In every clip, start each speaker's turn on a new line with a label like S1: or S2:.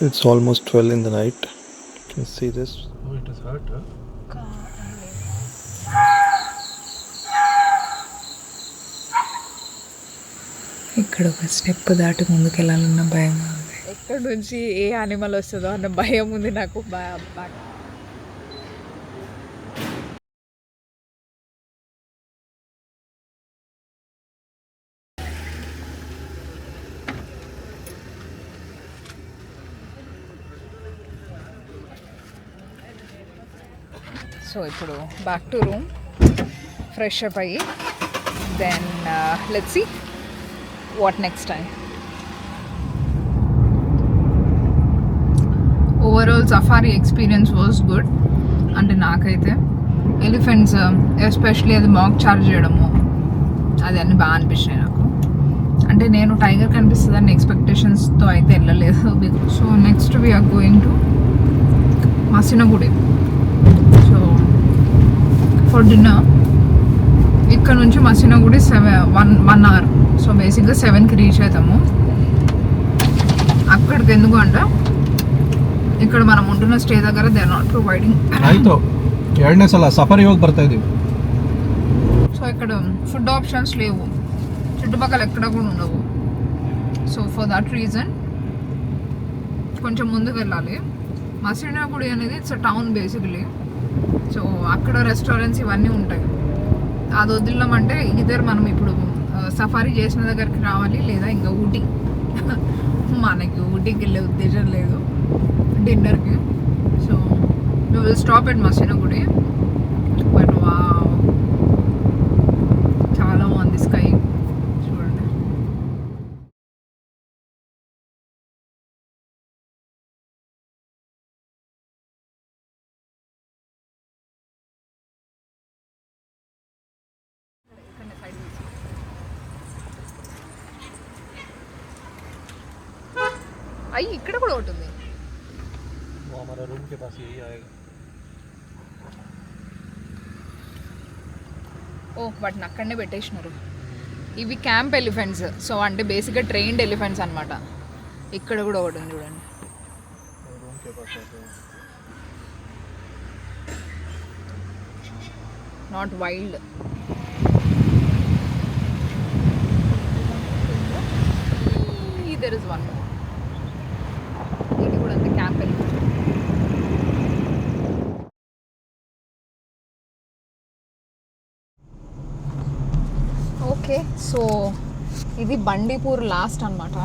S1: It's almost 12 in the night. Can you see this?
S2: Oh, it is hot, huh?
S3: ఇక్కడ ఒక step దాటి ముందుకు వెళ్ళాలన్న భయంగా ఉంది. ఎక్కడి నుంచి ఏ యానిమల్ వస్తుందో అన్న భయం ఉంది నాకు. సో ఇప్పుడు back to room, fresh up అయ్యి then let's see what next time. Overall safari experience was good. అంటే నాకైతే ఎలిఫెంట్స్ ఎస్పెషలీ అది మాక్ చార్జ్ చేయడము అది అన్నీ బాగా అనిపించినాయి నాకు. అంటే నేను టైగర్ కనిపిస్తుందని ఎక్స్పెక్టేషన్స్తో అయితే వెళ్ళలేదు. So next we're going to Masinagudi. So for dinner ఇక్కడ నుంచి మసినగుడి 1 hour. సో బేసిక్గా 7కి రీచ్ అవుతాము. అక్కడికి ఎందుకు అంటే ఇక్కడ మనం ఉంటున్న స్టే దగ్గర దే ఆర్ నాట్ ప్రొవైడింగ్.
S2: ಆಯ್ತು ಎರಡನೇ ಸಲ ಸಫಾರಿ ಹೋಗಿ ಬರ್ತಾ ಇದೀವಿ.
S3: సో ఇక్కడ ఫుడ్ ఆప్షన్స్ లేవు, చుట్టుపక్కల ఎక్కడ కూడా ఉండవు. సో ఫర్ దట్ రీజన్ కొంచెం ముందుకు వెళ్ళాలి. మసినాగుడి అనేది ఇట్స్ టౌన్ బేసికలీ. సో అక్కడ రెస్టారెంట్స్ ఇవన్నీ ఉంటాయి. అది వదిలామంటే ఇద్దరు మనం ఇప్పుడు సఫారీ చేసిన దగ్గరికి రావాలి, లేదా ఇంకా ఊటీ. మనకి ఊటీకి వెళ్ళే ఉద్దేశం లేదు డిన్నర్కి. So we will stop at Masinagudi. But wow, చాలా బాగుంది స్కై చూడండి. అయ్యి ఇక్కడ కూడా ఒకటి ఉంది.
S2: वो हमारा रूम के पास यही आएगा.
S3: ఓ వాటిని అక్కడనే పెట్టేసినారు. ఇవి క్యాంప్ ఎలిఫెంట్స్. సో అంటే బేసిక్గా ట్రైన్డ్ ఎలిఫెంట్స్ అనమాట. ఇక్కడ కూడా ఒకటి ఉంది చూడండి.
S2: रूम के पास आते हैं.
S3: Not wild. There is one. ఇది కూడా అంతే క్యాంప్ ఎలిఫెంట్. ఓకే, సో ఇది బండిపూర్ లాస్ట్ అనమాట.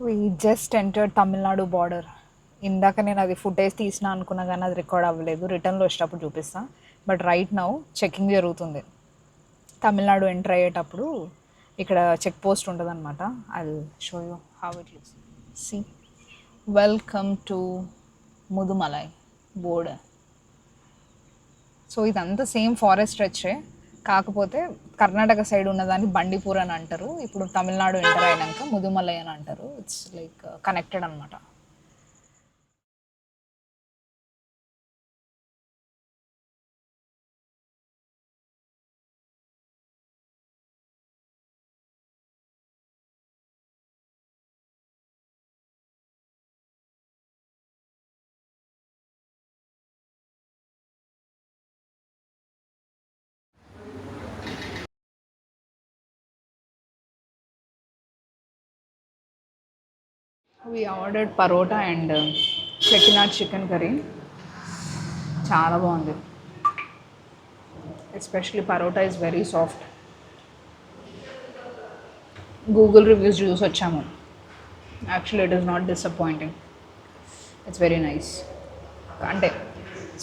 S3: We just entered Tamil Nadu border. ఇందాక నేను అది ఫుటేజ్ తీసినా అనుకున్నా కానీ అది రికార్డ్ అవ్వలేదు. రిటర్న్లో వచ్చేటప్పుడు చూపిస్తాను. బట్ రైట్ నౌ చెకింగ్ జరుగుతుంది. తమిళనాడు ఎంటర్ అయ్యేటప్పుడు ఇక్కడ చెక్ పోస్ట్ ఉంటుంది అనమాట. I will show you how it looks. See, welcome to Mudumalai border. So ఇదంతా సేమ్ ఫారెస్ట్ స్ట్రెచ్చే, కాకపోతే కర్ణాటక సైడ్ ఉన్నదాన్ని బండిపూర్ అని అంటారు. ఇప్పుడు తమిళనాడు ఎంటర్ అయినాక ముదుమలై అని అంటారు. ఇట్స్ లైక్ కనెక్టెడ్ అనమాట. We ordered parota and chettinad chicken curry. చాలా బాగుంది. Especially parotta is very soft. Google reviews చూసి వచ్చాము. Actually it is not disappointing. It's very nice. అంటే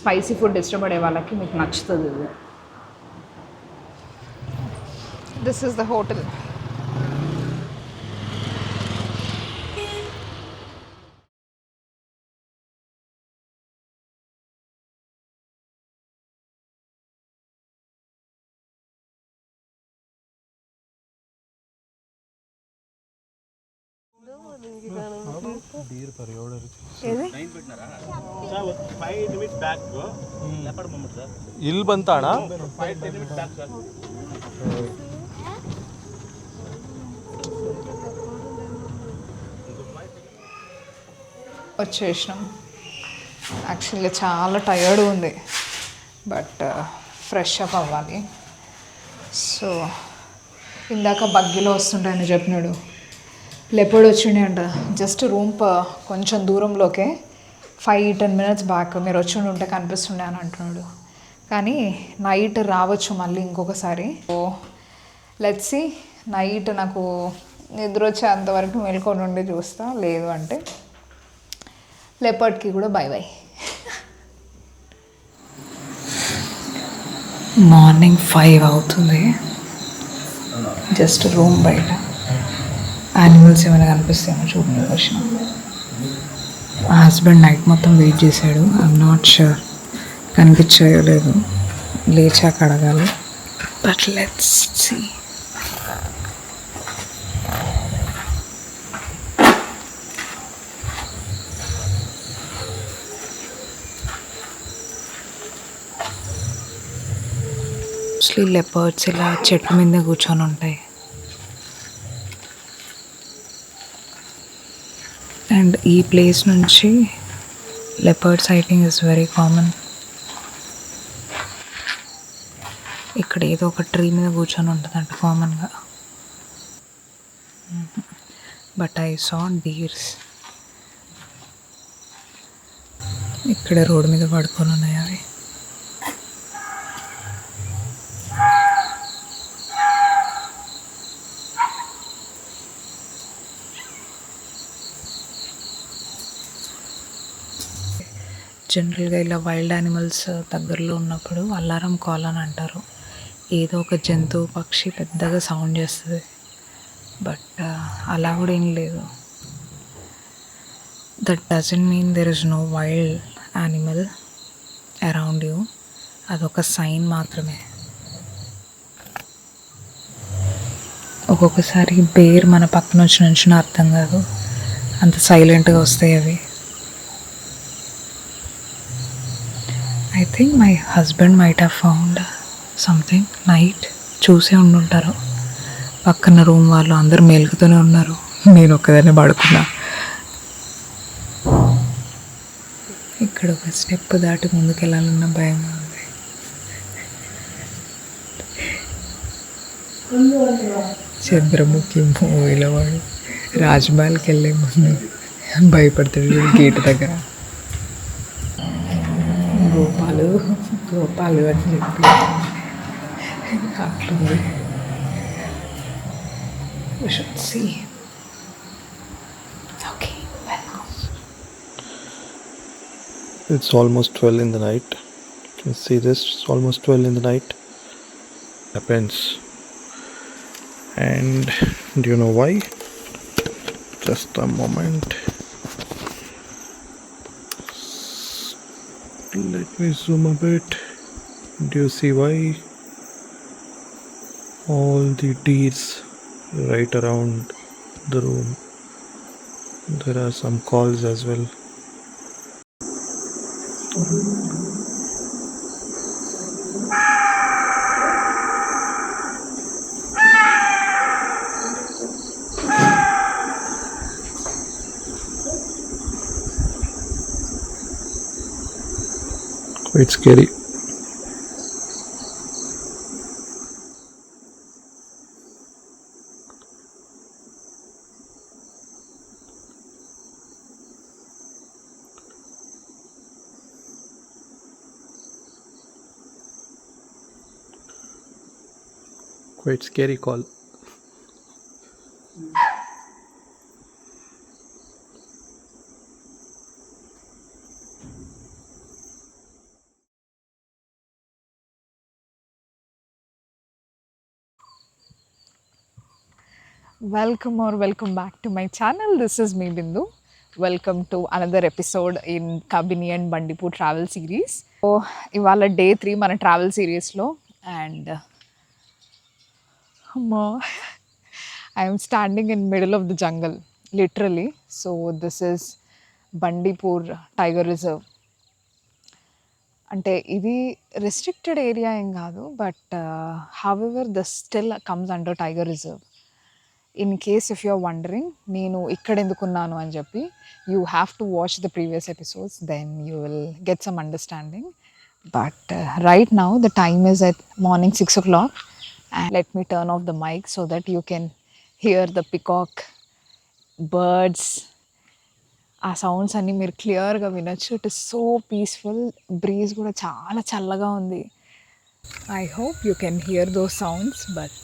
S3: స్పైసీ ఫుడ్ ఇష్టపడే వాళ్ళకి మీకు నచ్చుతుంది ఇది. This is the hotel.
S2: డీర్ పర్ ఎవడరు
S3: ఏది
S2: ಇಲ್ಲಿ ಬಂತಾಣ
S3: వచ్చేసినాం. యాక్చువల్గా చాలా టయర్డ్ ఉంది, బట్ ఫ్రెష్ అప్ అవ్వాలి. సో ఇందాక బగ్గిలో వస్తుంటాయని చెప్పినాడు. లెపర్డ్ వచ్చిండే అంట జస్ట్ రూమ్ కొంచెం దూరంలోకే 5-10 minutes బ్యాక్ మీరు వచ్చి ఉంటే కనిపిస్తుండే అని అంటున్నాడు. కానీ నైట్ రావచ్చు మళ్ళీ ఇంకొకసారి. సో లెట్స్ సీ, నైట్ నాకు నిద్ర వచ్చే అంతవరకు మేల్కొని ఉండి చూస్తా, లేదు అంటే లెపర్డ్కి కూడా బై బై. మార్నింగ్ 5 అవుతుంది. జస్ట్ రూమ్ బయట యానిమల్స్ ఏమైనా కనిపిస్తాయేమో చూడండి వచ్చిన. మా హస్బెండ్ నైట్ మొత్తం వెయిట్ చేశాడు. ఐఎమ్ నాట్ షూర్ కనిపించాయో లేదు, లేచాక అడగాలి. But let's see. Mostly leopards ఇలా చెట్ల మీద కూర్చొని ఉంటాయి. అండ్ ఈ ప్లేస్ నుంచి leopard sighting is very common. ఇక్కడ ఏదో ఒక ట్రీ మీద కూర్చొని ఉంటుందంట కామన్గా. బట్ ఐ సా డీర్స్ ఇక్కడ రోడ్డు మీద పడుకొని ఉన్నాయి. అవి జనరల్గా ఇలా వైల్డ్ యానిమల్స్ దగ్గరలో ఉన్నప్పుడు అలారం కాల్ అని అంటారు. ఏదో ఒక జంతువు పక్షి పెద్దగా సౌండ్ చేస్తుంది. బట్ అలా కూడా ఏం లేదు. That doesn't mean there is no wild animal around you. అదొక సైన్ మాత్రమే. ఒక్కొక్కసారి బేర్ మన పక్కన వచ్చి నుంచిన అర్థం కాదు, అంత సైలెంట్గా వస్తాయి అవి. I think my husband might have found something night. చూసే ఉండుంటారు. పక్కన రూమ్ వాళ్ళు అందరూ మేలుకుతూనే ఉన్నారు, నేను ఒక్కదాన్ని పడుకున్నా. ఇక్కడ ఒక స్టెప్ దాటి ముందుకెళ్ళాలన్న భయంగా ఉంది. చంద్రముఖి మూవీలో వాడు రాజ్మహల్కి వెళ్ళే ముందు భయపడతాడు గేట్ దగ్గర. గోపాలు గోపాలు అని చెప్పి అట్లుంది. We should see. Okay, welcome.
S1: It's almost 12 in the night. You can see this. It's almost 12 in the night. Happens. And do you know why? Just a moment. Let me zoom a bit. Do you see why? All the deers right around the room. There are some calls as well. Quite scary. Quite scary call.
S3: Welcome back to my channel. This is me Bindu. Welcome to another episode in Kabini and Bandipur travel series. So ఇవాళ day 3 మన travel సిరీస్లో. And I'm standing in middle of the jungle literally. So this is Bandipur tiger reserve. అంటే ఇది restricted area ఏం కాదు, but however this still comes under tiger reserve. In case if you are wondering నేను ఇక్కడ ఎందుకున్నాను అని చెప్పి, you have to watch the previous episodes, then you will get some understanding. But right now the time is at morning 6 o'clock, and let me turn off the mic so that you can hear the peacock, birds, ఆ sounds అన్నీ మీరు క్లియర్గా వినొచ్చు. It is so peaceful. Breeze కూడా చాలా చల్లగా ఉంది. I hope you can hear those sounds. But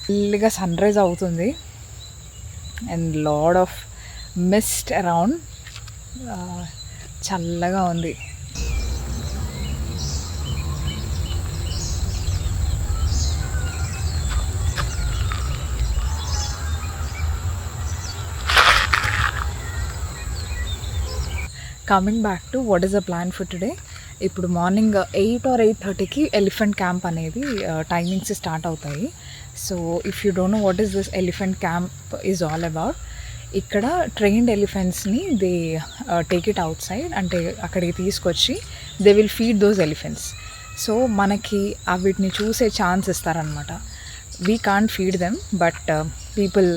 S3: ఫుల్గా సన్ రైజ్ అవుతుంది and lot of mist around. చల్లగా ఉంది. Coming back to what is the plan for today. ఇప్పుడు మార్నింగ్ 8 or 8:30కి ఎలిఫెంట్ క్యాంప్ అనేది టైమింగ్స్ స్టార్ట్ అవుతాయి. So if you don't know what is this elephant camp is all about, ఇక్కడ trained ఎలిఫెంట్స్ని they take it outside, అంటే అక్కడికి తీసుకొచ్చి they will feed those elephants. So మనకి వీటిని చూసే ఛాన్స్ ఇస్తారనమాట. We can't feed them, but people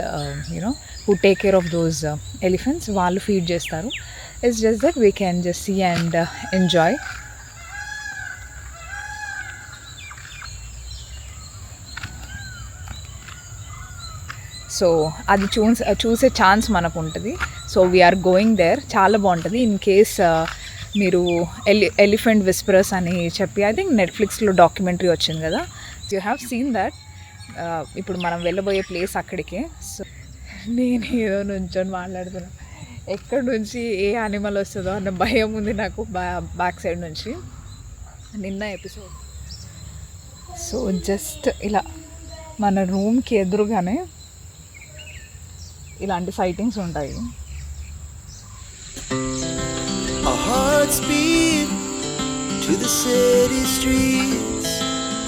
S3: who take care of those elephants వాళ్ళు ఫీడ్ చేస్తారు. It's just that we can just see and enjoy. So అది చూసే ఛాన్స్ మనకు ఉంటుంది. So we are going there. చాలా బాగుంటుంది. ఇన్ కేస్ మీరు ఎలిఫెంట్ విస్పరర్స్ అని చెప్పి ఐ థింక్ నెట్ఫ్లిక్స్లో డాక్యుమెంటరీ వచ్చింది కదా, యూ హ్యావ్ సీన్ దట్. ఇప్పుడు మనం వెళ్ళబోయే ప్లేస్ అక్కడికే. సో నేను ఏదో నుంచొని మాట్లాడుతున్నాను, ఎక్కడి నుంచి ఏ యానిమల్ వస్తుందో అన్న భయం ఉంది నాకు బ్యాక్ సైడ్ నుంచి. నిన్న ఎపిసోడ్. సో జస్ట్ ఇలా మన రూమ్కి ఎదురుగానే ఇలాంటి సైటింగ్స్ ఉంటాయి.
S4: Our hearts beat to the city streets.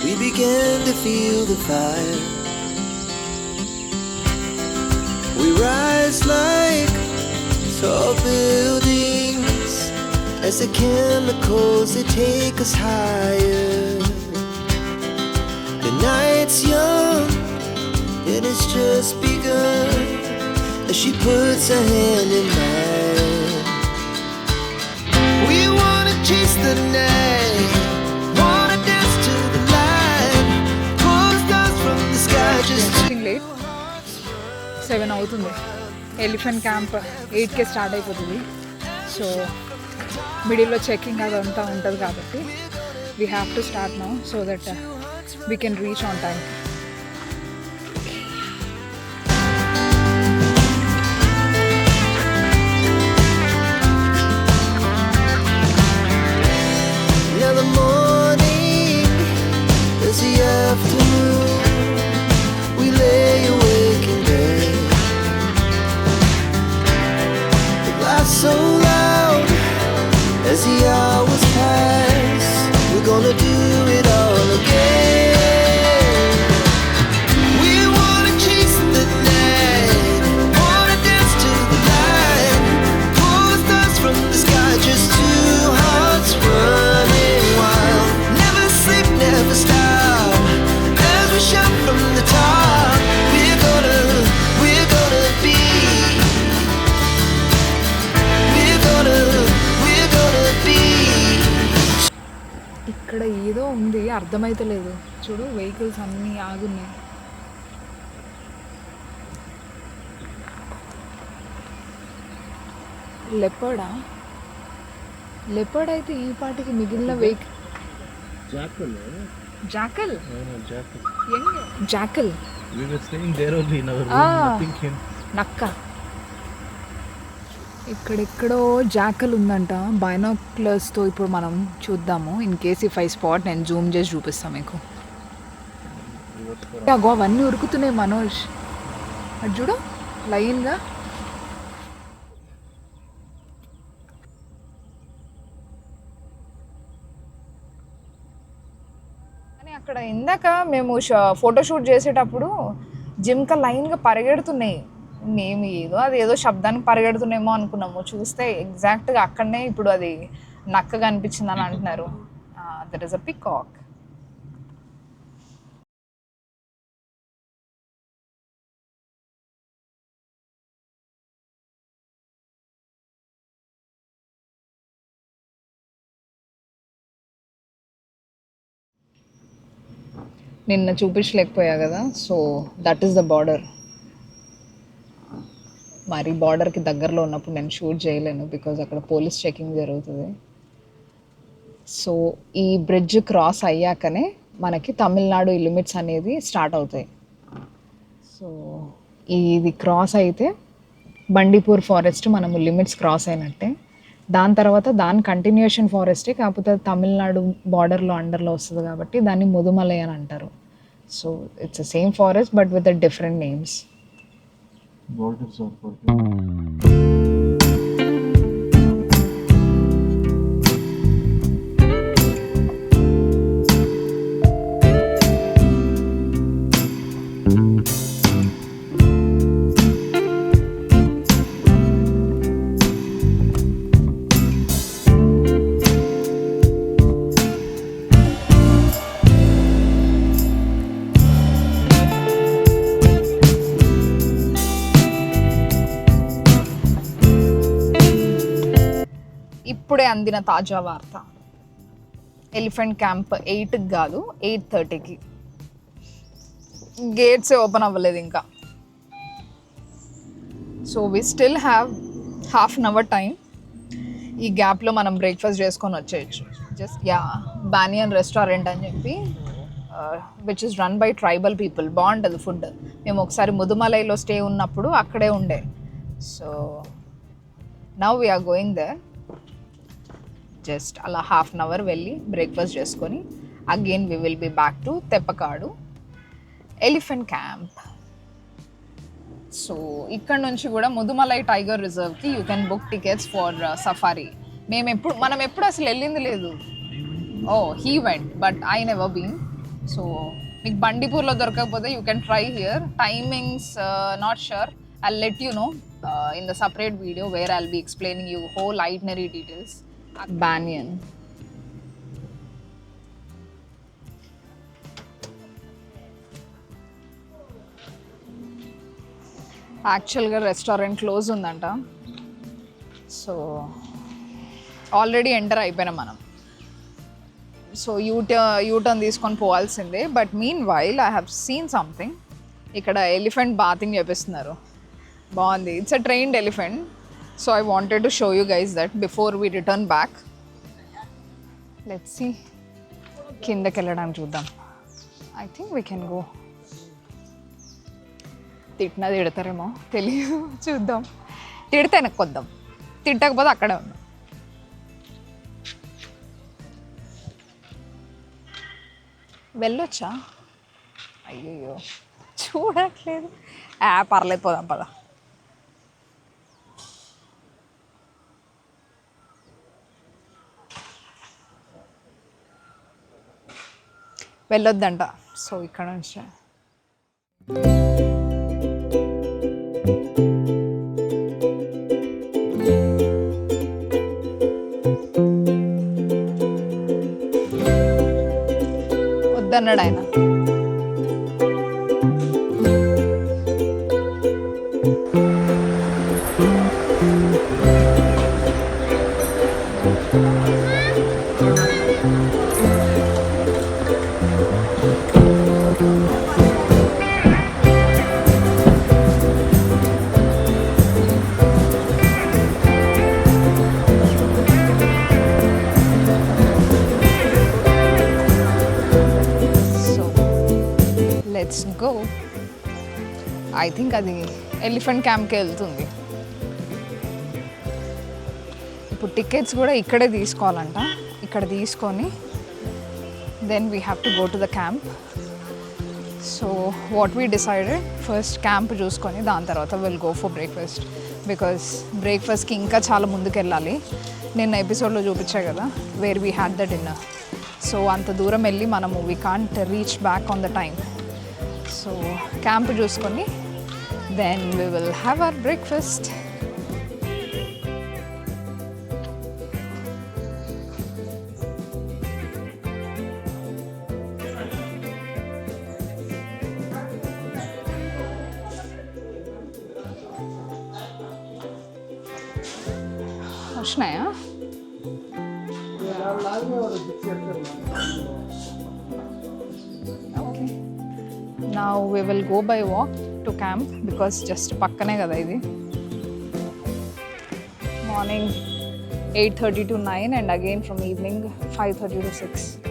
S4: We began to feel the fire. We rise like tall buildings as the chemicals they take us higher. The night's young and it's just begun as she puts her hand in mine. We wanna chase the night, wanna dance to the light, pull stars from the sky just
S3: late 7 అవుతుంది. Elephant camp 8కే start అయిపోతుంది. So మిడిల్లో checking అదంతా ఉంటుంది కాబట్టి we have to start now so that we can reach on time.
S4: now the morning is the afternoon. We lay awake in bed. The laughs so loud as the hours pass. We're gonna do it all again. We wanna chase the night, wanna dance to the light, pull stars from the sky, just two hearts running wild. Never sleep, never stop, as we shout from the top. We're gonna be, we're gonna be.
S3: ఇక్కడ ఏదో ఉంది, అర్థమైతలేదు. చూడు vehicles అన్నీ ఆగున్నాయి. లెపర్డా? Leopard అయితే ఈ పాటికి మిగిలిన vehicle
S2: Jackal.
S3: Jackal.
S2: Jackal.
S3: Jackal
S2: We were staying there only in our room. Nothing came.
S3: నక్క. ఇక్కడెక్కడో జాకల్ ఉందంట. బైనాక్యులర్స్తో ఇప్పుడు మనం చూద్దాము. In case if I spot నేను జూమ్ చేసి చూపిస్తాను మీకు. అగో అవన్నీ ఉరుకుతున్నాయి మనోజ్. అటు చూడు లైన్గా. కానీ అక్కడ ఇందాక మేము ఫోటోషూట్ చేసేటప్పుడు జిమ్క లైన్గా పరిగెడుతున్నాయి. మేము ఏదో అది ఏదో శబ్దానికి పరిగెడుతున్నామో అనుకున్నాము. చూస్తే ఎగ్జాక్ట్గా అక్కడనే ఇప్పుడు అది నక్క కనిపించింది అని అంటున్నారు. That is a peacock. నిన్న చూపించలేకపోయా కదా, so that is the border. మరి బార్డర్కి దగ్గరలో ఉన్నప్పుడు నేను షూట్ చేయలేను బికాజ్ అక్కడ పోలీస్ చెకింగ్ జరుగుతుంది. సో ఈ బ్రిడ్జ్ క్రాస్ అయ్యాకనే మనకి తమిళనాడు లిమిట్స్ అనేది స్టార్ట్ అవుతాయి. సో ఇది క్రాస్ అయితే బండిపూర్ ఫారెస్ట్ మనము లిమిట్స్ క్రాస్ అయినట్టే. దాని తర్వాత దాని కంటిన్యూషన్ ఫారెస్టే, కాకపోతే తమిళనాడు బార్డర్లో అండర్లో వస్తుంది కాబట్టి దాన్ని ముదుమలై అని అంటారు. So it's the same forest but with the different names.
S2: Borders are for
S3: ఇప్పుడే అందిన తాజా వార్త. ఎలిఫెంట్ క్యాంప్ 8కి కాదు 8:30కి. గేట్స్ ఓపెన్ అవ్వలేదు ఇంకా. So we still have half an hour time. ఈ గ్యాప్లో మనం బ్రేక్ఫాస్ట్ చేసుకొని వచ్చేయచ్చు. జస్ట్ బానియన్ రెస్టారెంట్ అని చెప్పి which is run by tribal people. బాగుంటుంది ఫుడ్. మేము ఒకసారి ముదుమలైలో స్టే ఉన్నప్పుడు అక్కడే ఉండే. So now we're going there. Just అలా హాఫ్ అన్ అవర్ వెళ్ళి బ్రేక్ఫాస్ట్ చేసుకొని again we will be back to Theppakadu elephant camp. So ఇక్కడ నుంచి కూడా ముదుమలై టైగర్ రిజర్వ్కి you can book tickets for safari. మనం ఎప్పుడు అసలు వెళ్ళింది లేదు. He went but I never been. So మీకు బండిపూర్లో దొరకకపోతే you can try here. Timings not sure. I'll let you know in the separate video where I'll be explaining you whole itinerary details. Banyan. యాక్చువల్గా restaurant close ఉందంట. So already enter అయిపోయినాం మనం. So U turn తీసుకొని పోవాల్సిందే. But meanwhile I have seen something. ఇక్కడ elephant bathing చేపిస్తున్నారు. బాగుంది. It's a trained elephant. So I wanted to show you guys that before we return back. Let's see. కిందకి వెళ్ళడానికి చూద్దాం. I think we can go. తిట్టినా తిడతారేమో తెలియదు, చూద్దాం. తిడితే వెనక్కి వద్దాం, తిట్టకపోతే అక్కడే ఉందాం. వెళ్ళొచ్చా? అయ్యయ్యో చూడట్లేదు. పర్లేదు, పోదాం పద. వెళ్ళొద్దంట. సో ఇక్కడ నుంచి వద్దన్నాడు ఆయన. Let's go. ఐ థింక్ అది ఎలిఫెంట్ క్యాంప్కి వెళ్తుంది. ఇప్పుడు టికెట్స్ కూడా ఇక్కడే తీసుకోవాలంట. ఇక్కడ తీసుకొని then we have to go to the camp. So what we decided, first camp చూసుకొని దాని తర్వాత will go for breakfast. Because బ్రేక్ఫాస్ట్కి ఇంకా చాలా ముందుకు వెళ్ళాలి. నిన్న ఎపిసోడ్లో చూపించా కదా where we had the dinner. So అంత దూరం వెళ్ళి మనము we can't reach back on the time. So camp చూసుకొని then we will have our breakfast. వచ్చినాయా? ఓకే. నా we will go by walk to camp because just పక్కనే కదా ఇది. Morning 8:30 to 9 and again from evening 5:30 to 6.